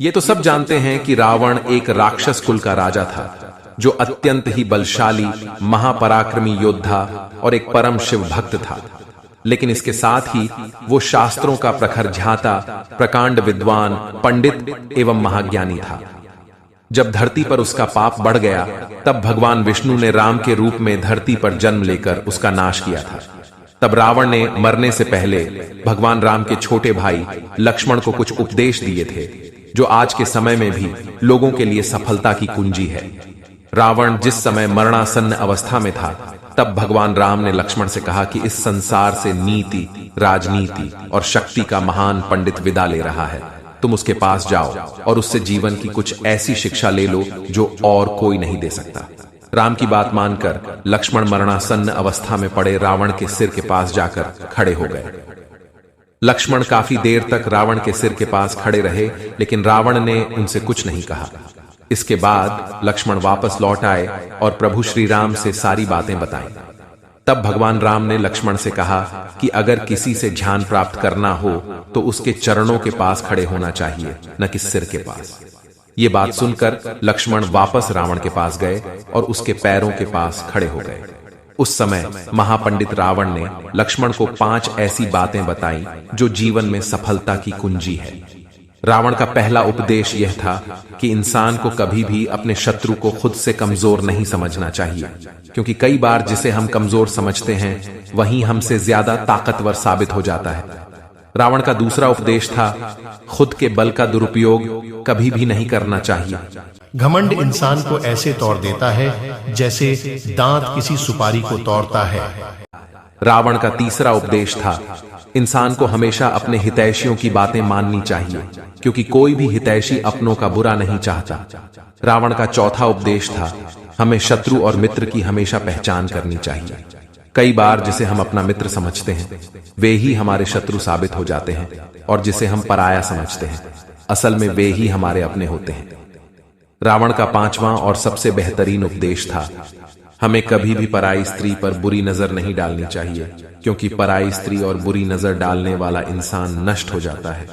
ये तो सब जानते हैं कि रावण एक राक्षस कुल का राजा था, जो अत्यंत ही बलशाली, महापराक्रमी योद्धा और एक परम शिव भक्त था। लेकिन इसके साथ ही वो शास्त्रों का प्रखर झाता, प्रकांड विद्वान, पंडित एवं महाज्ञानी था। जब धरती पर उसका पाप बढ़ गया, तब भगवान विष्णु ने राम के रूप में धरती पर जन्म लेकर उसका नाश किया था। तब रावण ने मरने से पहले भगवान राम के छोटे भाई लक्ष्मण को कुछ उपदेश दिए थे, जो आज के समय में भी लोगों के लिए सफलता की कुंजी है। रावण जिस समय मरणासन्न अवस्था में था, तब भगवान राम ने लक्ष्मण से कहा कि इस संसार से नीति, राजनीति और शक्ति का महान पंडित विदा ले रहा है। तुम उसके पास जाओ और उससे जीवन की कुछ ऐसी शिक्षा ले लो जो और कोई नहीं दे सकता। राम की बात मानकर लक्ष्मण मरणासन्न अवस्था में पड़े रावण के सिर के पास जाकर खड़े हो गए। लक्ष्मण काफी देर तक रावण के सिर के पास खड़े रहे, लेकिन रावण ने उनसे कुछ नहीं कहा। इसके बाद लक्ष्मण वापस लौट आए और प्रभु श्री राम से सारी बातें बताई। तब भगवान राम ने लक्ष्मण से कहा कि अगर किसी से ध्यान प्राप्त करना हो तो उसके चरणों के पास खड़े होना चाहिए, न कि सिर के पास। ये बात सुनकर लक्ष्मण वापस रावण के पास गए और उसके पैरों के पास खड़े हो गए। उस समय महापंडित रावण ने लक्ष्मण को 5 ऐसी बातें बताई जो जीवन में सफलता की कुंजी है। रावण का पहला उपदेश यह था कि इंसान को कभी भी अपने शत्रु को खुद से कमजोर नहीं समझना चाहिए, क्योंकि कई बार जिसे हम कमजोर समझते हैं वही हमसे ज्यादा ताकतवर साबित हो जाता है। रावण का दूसरा उपदेश था खुद के बल का दुरुपयोग कभी भी नहीं करना चाहिए। घमंड इंसान को ऐसे तोड़ देता है जैसे दांत किसी सुपारी को तोड़ता है। रावण का तीसरा उपदेश था इंसान को हमेशा अपने हितैषियों की बातें माननी चाहिए, क्योंकि कोई भी हितैषी अपनों का बुरा नहीं चाहता। रावण का चौथा उपदेश था हमें शत्रु और मित्र की हमेशा पहचान करनी चाहिए। कई बार जिसे हम अपना मित्र समझते हैं वे ही हमारे शत्रु साबित हो जाते हैं, और जिसे हम पराया समझते हैं असल में वे ही हमारे अपने होते हैं। रावण का 5वां और सबसे बेहतरीन उपदेश था हमें कभी भी पराई स्त्री पर बुरी नजर नहीं डालनी चाहिए, क्योंकि पराई स्त्री और बुरी नजर डालने वाला इंसान नष्ट हो जाता है।